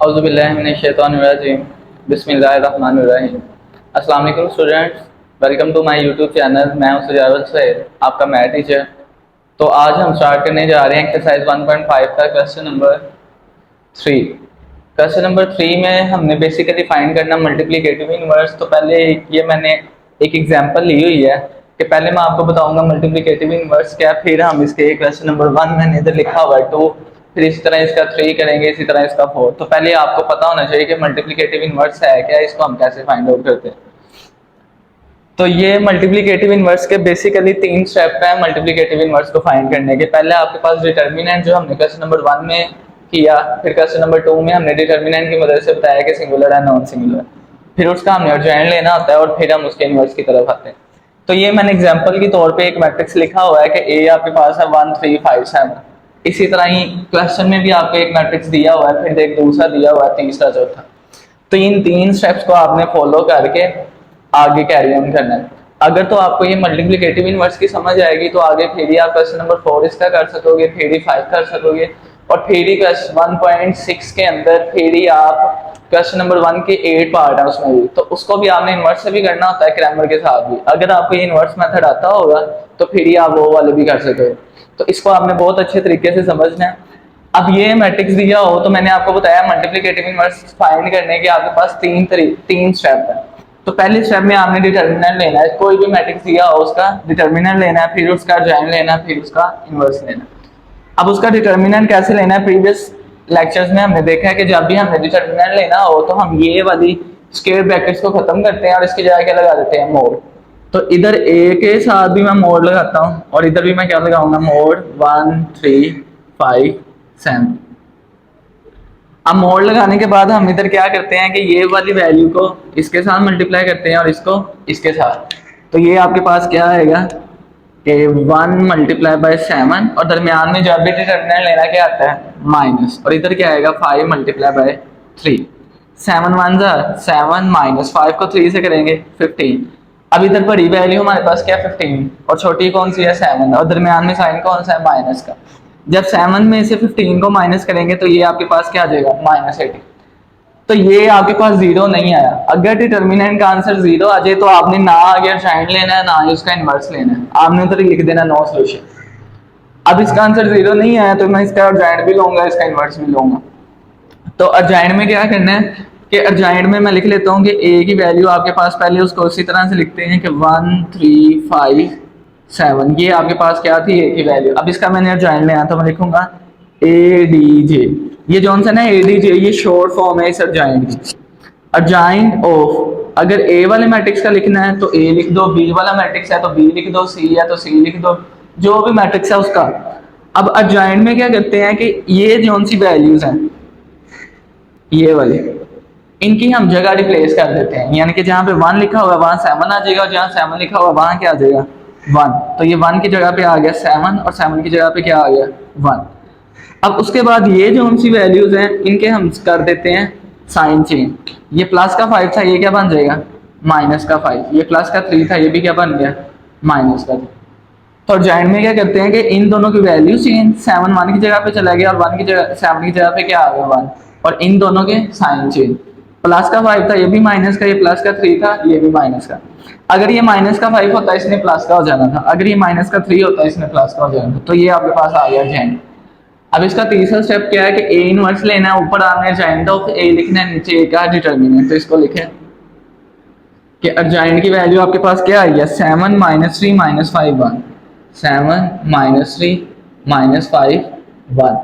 औज़ुबिल्लाहिमिनश्शैतानिर्रजीम बिस्मिल्लाहिर्रहमानिर्रहीम। अस्सलाम वालेकुम students, welcome to my YouTube channel. मैं हूं सुजावल सैद, आपका मैथ टीचर। तो आज हम स्टार्ट करने जा रहे हैं एक्सरसाइज 1.5 का क्वेश्चन नंबर 3। क्वेश्चन नंबर 3 में हमने बेसिकली फाइंड करना मल्टीप्लिकेटिव इनवर्स। तो पहले ये मैंने एक एग्जांपल ली हुई है कि पहले मैं आपको बताऊंगा मल्टीप्लिकेटिव इनवर्स क्या, फिर हम इसके क्वेश्चन नंबर 1 मैंने इधर लिखा हुआ है 2, फिर इसी तरह इसका 3 करेंगे, इसी तरह इसका 4। तो पहले आपको पता होना चाहिए कि मल्टीप्लिकेटिव इनवर्स है क्या, इसको हम कैसे फाइंड आउट करते हैं। तो ये मल्टीप्लिकेटिव इनवर्स के बेसिकली 3 स्टेप हैं मल्टीप्लिकेटिव इनवर्स को फाइंड करने के। पहले आपके पास डिटर्मिनेंट जो हमने क्वेश्चन नंबर 1 में किया, फिर क्वेश्चन नंबर 2 में हमने डिटर्मिनेंट की मदद से बताया कि सिंगुलर है नॉन सिंगुलर, फिर उसका हमने अर्जेंट लेना होता है और फिर हम उसके इनवर्स की तरफ आते हैं। तो ये मैंने एग्जांपल के तौर पे एक मैट्रिक्स लिखा हुआ है कि ए आपके पास है 1 3 5 7। इसी तरह ही क्वेश्चन में भी आपको एक मैट्रिक्स दिया हुआ है, फिर एक दूसरा दिया हुआ है, तीसरा चौथा। तो इन 3 स्टेप्स को आपने फॉलो करके आगे कैरी ऑन करना है। अगर तो आपको ये मल्टीप्लिकेटिव इनवर्स की समझ आएगी तो आगे फिर ही आप क्वेश्चन नंबर 4 इसका कर सकोगे, फिर ही 5 कर सकोगे, और फिर ही क्वेश्चन 1.6 के अंदर फिर ही आप क्वेश्चन नंबर 1 के 8 पार्ट है उसमें भी, तो उसको भी आपने इनवर्स से भी करना होता है, क्रैमर के साथ भी। अगर आपको ये इनवर्स मेथड आता होगा तो फिर ही आप वो वाले भी कर सकोगे। तो इसको आपने बहुत अच्छे तरीके से समझना है। अब ये मैट्रिक्स दिया हो तो मैंने आपको बताया मल्टीप्लिकेटिव इनवर्स फाइंड करने के आपके पास तीन स्टेप है। तो पहले स्टेप में आपने डिटर्मिनेंट लेना है, कोई भी मैट्रिक्स दिया हो उसका डिटर्मिनेंट लेना है, फिर उसका अर्जेंट लेना है, फिर उसका इनवर्स लेना है। अब उसका डिटर्मिनेंट कैसे लेना है, प्रीवियस लेक्चर्स में हमने देखा है कि जब भी हमने डिटर्मिनेंट लेना हो तो हम ये वाली स्क्वायर ब्रैकेट्स को खत्म करते हैं और इसकी जगह क्या लगा देते हैं, मोड। तो इधर ए के साथ भी मैं मोड लगाता हूँ और इधर भी मैं क्या लगाऊंगा, मोड 1 3 5 7। अब मोड लगाने के बाद हम इधर क्या करते हैं कि ये वाली वैल्यू को इसके साथ मल्टीप्लाई करते हैं और इसको इसके साथ। तो ये आपके पास क्या आएगा कि 1 मल्टीप्लाई बाय 7, और दरमियान में जब भी डिटर्मिनेंट लेना क्या आता है, माइनस, और इधर क्या आएगा 5 मल्टीप्लाई बाय 3। 7 1 7 माइनस 5 को 3 से करेंगे 15। अब इधर बड़ी वैल्यू हमारे पास क्या 15 और छोटी कौन सी है 7, और दरमियान में साइन कौन सा है, माइनस का। जब 7 में से 15 को माइनस करेंगे तो ये आपके पास क्या आ जाएगा, -18। तो ये आपके पास जीरो नहीं आया। अगर डिटर्मिनेंट का आंसर जीरो आ जाए तो आपने ना आगे अर्जेंट लेना है ना ही उसका इनवर्स लेना है, आपने उधर लिख देना नो सॉल्यूशन। अब इसका आंसर जीरो नहीं आया तो मैं इसका अर्जेंट भी लूंगा, इसका इनवर्स भी लूंगा। तो अर्जेंट में क्या करना है कि अर्जेंट में मैं लिख लेता हूँ कि ए की वैल्यू आपके पास पहले उसको उसी तरह से लिखते हैं कि 1 3 5 7, ये आपके पास क्या थी, ए की वैल्यू। अब इसका मैंने अर्जेंट लेना तो मैं लिखूंगा ए डी जे। ये जौन सा ना ए डी जे, ये शॉर्ट फॉर्म है इस अर्जेंट की। अर्जेंट ऑफ, अगर ए वाले मैट्रिक्स का लिखना है तो ए लिख दो, बी वाला मैट्रिक्स है तो बी लिख दो, सी है तो सी लिख दो, जो भी मैट्रिक्स है उसका। अब अर्जेंट में क्या करते हैं कि ये जौन सी वैल्यूज हैं ये वाली, इनकी हम जगह रिप्लेस कर देते हैं, यानी कि जहाँ पे 1 लिखा हुआ है वहाँ 7 आ जाएगा, और जहाँ 7 लिखा हुआ है वहाँ क्या आ जाएगा, 1। तो ये 1 की जगह पे आ गया 7 और 7 की जगह पे क्या आ गया, 1। अब उसके बाद ये जो उनसी वैल्यूज हैं इनके हम कर देते हैं साइन चेंज। ये प्लस का 5 था, ये क्या बन जाएगा, माइनस का 5। ये प्लस का 3 था, ये भी क्या बन गया, माइनस का 3। तो अर्जेंट में क्या करते हैं कि इन दोनों की वैल्यू चेंज, 7 1 की जगह पे चला गया और 1 की जगह 7 की जगह पे क्या आ गया, 1, और इन दोनों के साइन चेंज। प्लस का 5 था, ये भी माइनस का, ये प्लस का 3 था, ये भी माइनस का। अगर ये माइनस का 5 होता इसने प्लस का हो जाना था, अगर ये माइनस का 3 होता इसने प्लस का हो जाना था। तो ये आपके पास आ गया अर्जेंट। अब इसका तीसरा स्टेप क्या है कि ए इनवर्स लेना है, ऊपर आपने अर्जेंट ऑफ ए लिखना है, नीचे ए का डिटर्मिनेंट। तो इसको लिखें कि अर्जेंट की वैल्यू आपके पास क्या आई है, 7 -3 -5 1, 7 -3 -5 1,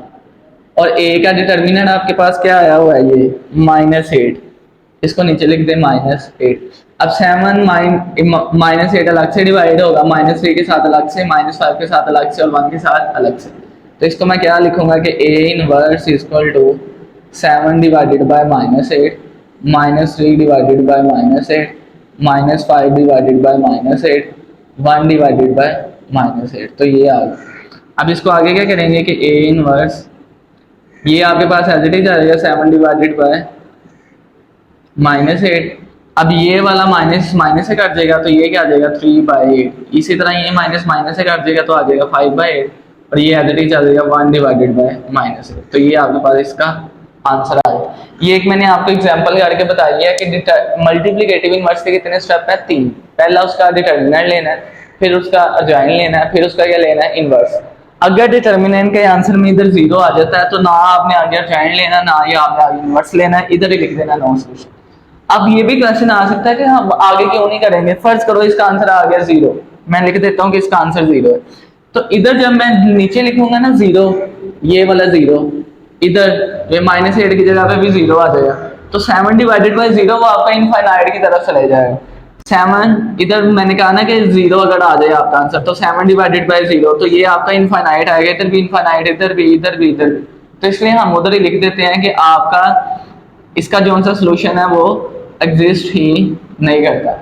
और ए का डिटर्मिनेंट आपके पास क्या आया हुआ है, ये -8। इसको नीचे लिख दें -8। अब 7 -8 अलग से डिवाइड होगा, -3 के साथ अलग से, -5 के साथ अलग से और 1 के साथ अलग से। तो इसको मैं क्या लिखूंगा कि A inverse equal to 7 divided by -8, -3 divided by -8, -5 divided by -8, 1 divided by -8। तो ये आ गया। अब इसको आगे क्या करेंगे कि ए इनवर्स, ये आपके पास एज इट इज आ जाएगा 7 डिवाइडेड बाय -8। अब ये वाला माइनस माइनस से कट जाएगा तो ये क्या आ जाएगा, 3/8। इसी तरह ये माइनस माइनस से कट जाएगा तो आ जाएगा 5/8, और ये एज इट इज आ जाएगा 1 डिवाइडेड बाय -8। तो ये आपके पास इसका आंसर आ जाए। ये एक मैंने आपको एग्जांपल करके बताई है कि मल्टीप्लिकेटिव इनवर्स के कितने स्टेप है, 3। पहला उसका डिटर्मिनेंट लेना है, फिर उसका अजाइन लेना है, फिर उसका क्या लेना है, इनवर्स। अगर डिटर्मिनेंट के आंसर में इधर 0 आ जाता है तो ना आपने आगे अजाइन लेना, ना ये आपने आगे इनवर्स लेना है, इधर ही लिख देना नो सॉल्यूशन। अब ये भी क्वेश्चन आ सकता है कि हम आगे क्यों नहीं करेंगे, फर्ज करो इसका आंसर आ गया 0, मैं लिख देता हूँ कि इसका आंसर 0 है, तो इधर जब मैं नीचे लिखूंगा ना 0, ये वाला 0, इधर ये -8 की जगह पे भी 0 आ जाएगा, तो 7 डिवाइडेड बाई 0 वो आपका इनफाइनाइट की तरफ चले जाएगा। 7 इधर मैंने कहा ना कि 0 अगर आ जाए आपका आंसर, तो 7 डिवाइडेड बाई 0, तो ये आपका इनफाइनाइट आएगा, इधर भी इनफाइनाइट, इधर भी, इधर भी, इधर भी, तो इसलिए हम उधर ही लिख देते हैं कि आपका इसका जो सा सोल्यूशन है वो एग्जिस्ट ही नहीं करता।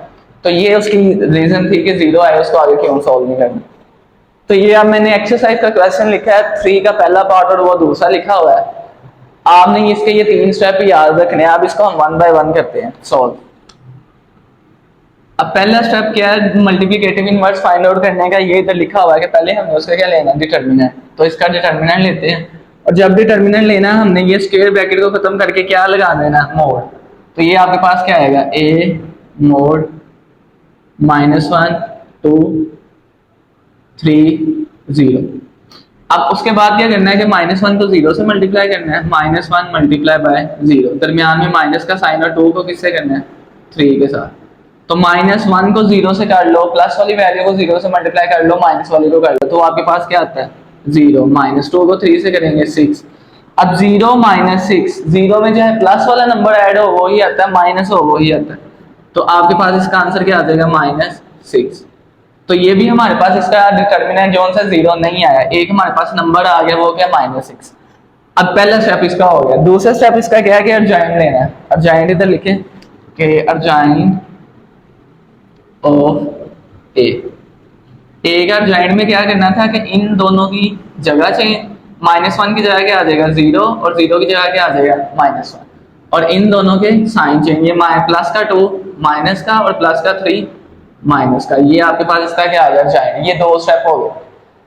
तो ये उसकी रीजन थी कि 0 आए, उसको आगे क्यों सॉल्व नहीं करना। तो ये अब मैंने एक्सरसाइज का क्वेश्चन लिखा है 3 का पहला पार्ट और वो दूसरा लिखा हुआ है। आपने इसके ये 3 स्टेप याद रखने हैं। अब इसको हम 1 बाय 1 करते हैं सॉल्व। अब पहला स्टेप क्या है, मल्टीप्लिकेटिव इनवर्स फाइंड आउट करने का। ये इधर लिखा हुआ है कि पहले हमने उसका क्या लेना है, डिटर्मिनेंट। तो इसका डिटर्मिनेंट लेते हैं, और जब डिटर्मिनेंट लेना है हमने ये स्क्वायर ब्रैकेट को खत्म करके क्या लगा देना, मोड। तो ये आपके पास क्या आएगा, a मोड -1 2 3 0। अब उसके बाद क्या करना है कि -1 को 0 से मल्टीप्लाई करना है, -1 मल्टीप्लाई बाय 0, दरमियान में माइनस का साइन और 2 को किससे करना है, 3 के साथ। तो -1 को 0 से कर लो, प्लस वाली वैल्यू को 0 से मल्टीप्लाई कर लो, माइनस वाली को कर लो, तो आपके पास क्या आता है 0। -2 को 3 से करेंगे 6। अब 0 -6, 0 में जो है प्लस वाला नंबर ऐड हो वो ही आता है, माइनस हो वो ही आता है, तो आपके पास इसका आंसर क्या आ जाएगा, -6। तो ये भी हमारे पास इसका डिटर्मिनेंट जो सा 0 नहीं आया, एक हमारे पास नंबर आ गया, वो क्या -6। अब पहला स्टेप इसका हो गया। दूसरा स्टेप इसका क्या है कि अर्जाइन लेना है। अर्जाइन इधर लिखे कि अर्जाइन ऑफ ए का अर्जाइन में क्या करना था कि इन दोनों की जगह चाहिए, -1 की जगह क्या आ जाएगा 0, और 0 की जगह क्या आ जाएगा -1, और इन दोनों के साइन चाहिए, प्लस का 2 माइनस का, और प्लस का 3 माइनस का। ये आपके पास इसका क्या आ गया अर्जाइन। ये 2 स्टेप हो गए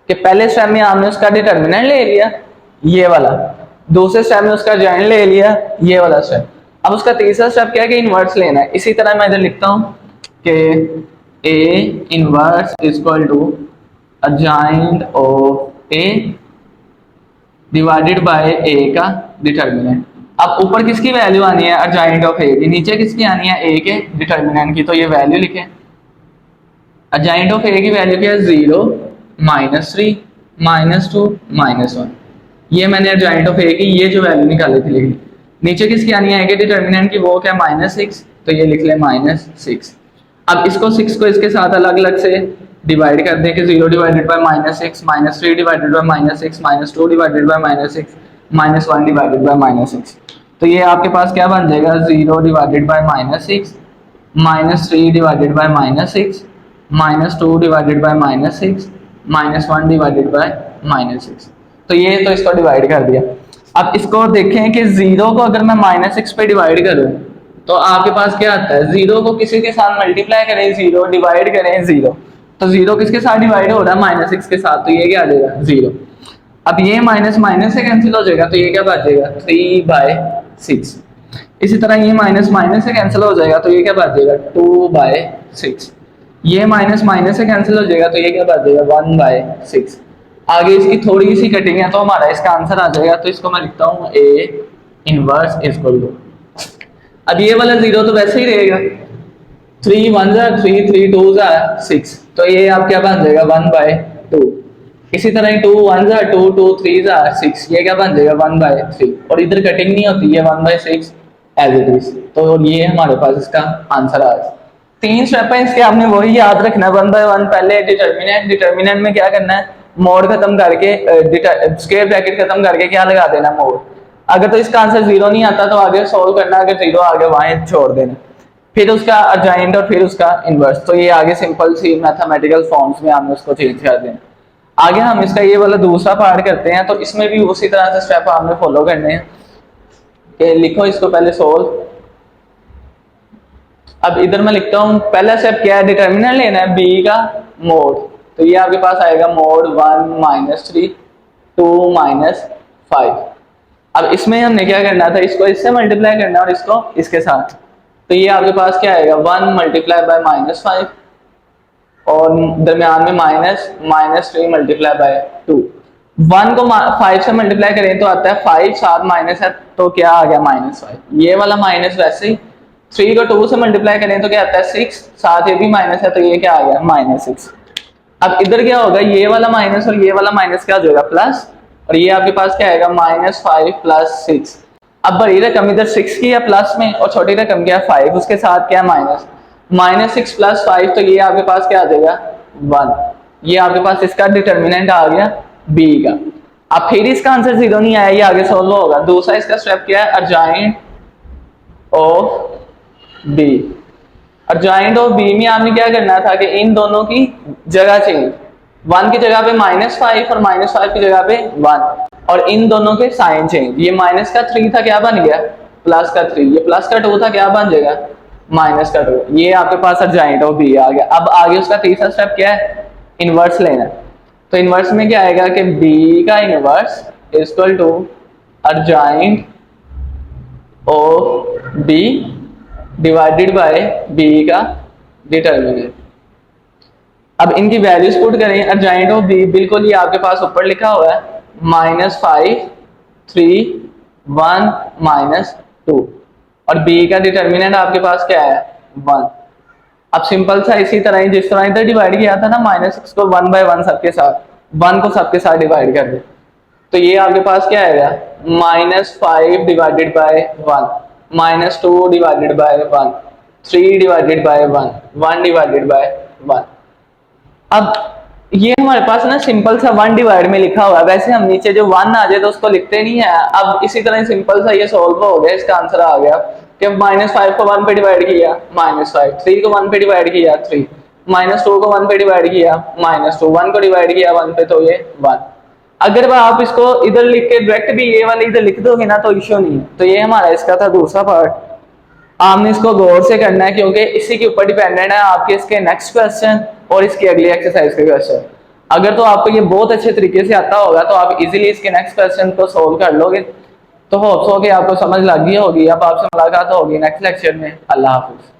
कि पहले स्टेप में आपने उसका डिटर्मिनेंट ले लिया, ये वाला, दूसरे स्टेप में उसका अर्जाइन ले लिया, ये वाला स्टेप। अब उसका तीसरा स्टेप क्या है कि इनवर्स लेना है। इसी तरह मैं इधर लिखता हूँ कि A inverse equal to adjoint of A divided by A का डिटर्मिनेंट। अब ऊपर किसकी वैल्यू आनी है, अर्जाइन ऑफ A की, नीचे किसकी आनी है, A के डिटर्मिनेंट की। तो ये वैल्यू लिखें, अर्जाइन ऑफ A की वैल्यू क्या है 0 -3 -2 -1। ये मैंने अर्जाइन ऑफ A की ये जो वैल्यू निकाली थी लिखी। नीचे किसकी आनी है, A के डिटर्मिनेंट की, वो क्या -6, तो ये लिख ले -6। अब इसको 6 को इसके साथ अलग अलग से डिवाइड कर दें कि 0 divided by -6, -3 divided bye -6, -2 divided by -6, -1 divided bye -6। तो ये आपके पास क्या बन जाएगा, 0 divided by -6, -3 divided bye -6, -2 divided by -6, -1 divided bye -6। तो ये तो इसको डिवाइड कर दिया। अब इसको देखें कि 0 को अगर मैं -6 पे डिवाइड करूं तो आपके पास क्या आता है, 0 को किसी के साथ मल्टीप्लाई करें 0, डिवाइड करें 0, तो 0 किसके साथ डिवाइड हो रहा है, -6 के साथ, तो ये क्या आ जाएगा 0। अब ये माइनस माइनस से कैंसिल हो जाएगा, तो ये क्या बचेगा 3/6। इसी तरह ये माइनस माइनस से कैंसिल हो जाएगा, तो ये क्या बच जाएगा 2/6। ये माइनस माइनस से कैंसिल हो जाएगा, तो ये क्या बच जाएगा 1/6। आगे इसकी थोड़ी सी कटिंग है तो हमारा इसका आंसर आ जाएगा। तो इसको मैं लिखता हूँ A इनवर्स इक्वल टू, अब ये वाला 0 तो वैसे ही रहेगा, 3 1 3 3 2 6, तो ये आप क्या बन जाएगा 1/2। इसी तरह 2 1 2 2 3 6, ये क्या बन जाएगा 1/3, और इधर कटिंग नहीं होती है 1/6 एज इट इज। तो ये हमारे पास इसका आंसर आ गया। 3 स्टेप है इसके, आपने वही याद रखना है 1 बाय 1। पहले डिटर्मिनेंट, डिटर्मिनेंट में क्या करना है, मोड खत्म करके स्क्वायर ब्रैकेट खत्म करके क्या लगा देना मोड। अगर तो इसका आंसर 0 नहीं आता तो आगे सोल्व करना, अगर 0 आ गया वहां छोड़ देना, फिर उसका अर्जाइंट और फिर उसका इनवर्स। तो ये आगे सिंपल सी मैथमेटिकल फॉर्म्स में आपने उसको चेंज कर देना। आगे हम इसका ये वाला दूसरा पार्ट करते हैं, तो इसमें भी उसी तरह से स्टेप आपने फॉलो करने हैं कि लिखो इसको पहले सोल्व। अब इधर मैं लिखता हूँ पहला स्टेप क्या है, डिटर्मिनेंट लेना है b का मोड। तो ये आपके पास आएगा मोड 1 -3 2 -5। अब इसमें हमने क्या करना था, इसको इससे मल्टीप्लाई करना और इसको इसके साथ। तो ये आपके पास क्या आएगा, 1 मल्टीप्लाई बाय -5 और दरमियान में -3 मल्टीप्लाई बाय 2। 1 को 5 से मल्टीप्लाई करें तो आता है 5, साथ माइनस है तो क्या आ गया -5। ये वाला माइनस वैसे ही 3 को 2 से मल्टीप्लाई करें तो क्या आता है 6, साथ ये भी माइनस है तो ये क्या आ गया -6। अब इधर क्या होगा, ये वाला माइनस और ये वाला माइनस क्या हो जाएगा प्लस, और ये आपके पास क्या आएगा -5 प्लस 6। अब बड़ी रकम इधर 6 की है प्लस में और छोटी रकम क्या है 5, उसके साथ क्या है -6 प्लस 5, तो ये आपके पास क्या आ जाएगा 1। ये आपके पास इसका डिटर्मिनेंट आ गया बी का। अब फिर इसका आंसर 0 नहीं आया, ये आगे सोल्व होगा। दूसरा इसका स्टेप क्या है, अर्जाइंट ऑफ बी। अर्जाइंट ऑफ बी में आपने क्या करना था कि इन दोनों की जगह चेंज, 1 की जगह पे -5 और -5 की जगह पे 1, और इन दोनों के साइन चेंज। ये माइनस का 3 था, क्या बन गया प्लस का 3, ये प्लस का 2 था, क्या बन जाएगा माइनस का 2। ये आपके पास अर्जाइंट ऑफ बी आ गया। अब आगे उसका तीसरा स्टेप क्या है, इनवर्स लेना। तो इनवर्स में क्या आएगा कि बी का inverse equal to adjoint of B divided by B का डिटर्मिनेंट। अब इनकी वैल्यूज पुट करें, अर्जाइंट ऑफ बी बिल्कुल ये आपके पास ऊपर लिखा हुआ है -5 3 1 -2, और बी का डिटर्मिनेंट आपके पास क्या है 1। अब सिंपल सा इसी तरह ही जिस तरह इधर डिवाइड किया था ना -6 को 1 बाय 1 सबके साथ, 1 को सबके साथ डिवाइड कर दे, तो ये आपके पास क्या आएगा -5 divided bye 1 -2 divided by 1 3 divided bye 1 divided bye 1। अब ये हमारे पास ना सिंपल सा 1 डिवाइड में लिखा हुआ है, वैसे हम नीचे जो 1 आ जाए तो उसको लिखते नहीं है। अब इसी तरह सिंपल सा ये सॉल्व हो गया, इसका आंसर आ गया कि -5 को 1 पे डिवाइड किया -5, 3 को 1 पे डिवाइड किया 3, -2 को 1 पे डिवाइड किया -2, 1 को डिवाइड किया 1 पे तो ये 1। अगर आप इसको इधर लिख के डायरेक्ट भी ये वाले इधर लिख दोगे ना तो इश्यू नहीं है। तो ये हमारा इसका था दूसरा पार्ट। आपने इसको गौर से करना है क्योंकि इसी के ऊपर डिपेंडेंट है आपके इसके नेक्स्ट क्वेश्चन और इसकी अगली एक्सरसाइज के क्वेश्चन। अगर तो आपको ये बहुत अच्छे तरीके से आता होगा तो आप इजीली इसके नेक्स्ट क्वेश्चन को सोल्व कर लोगे। तो होप्स हो कि आपको समझ लग गई होगी। अब आपसे मुलाकात होगी नेक्स्ट लेक्चर में। अल्लाह हाफिज।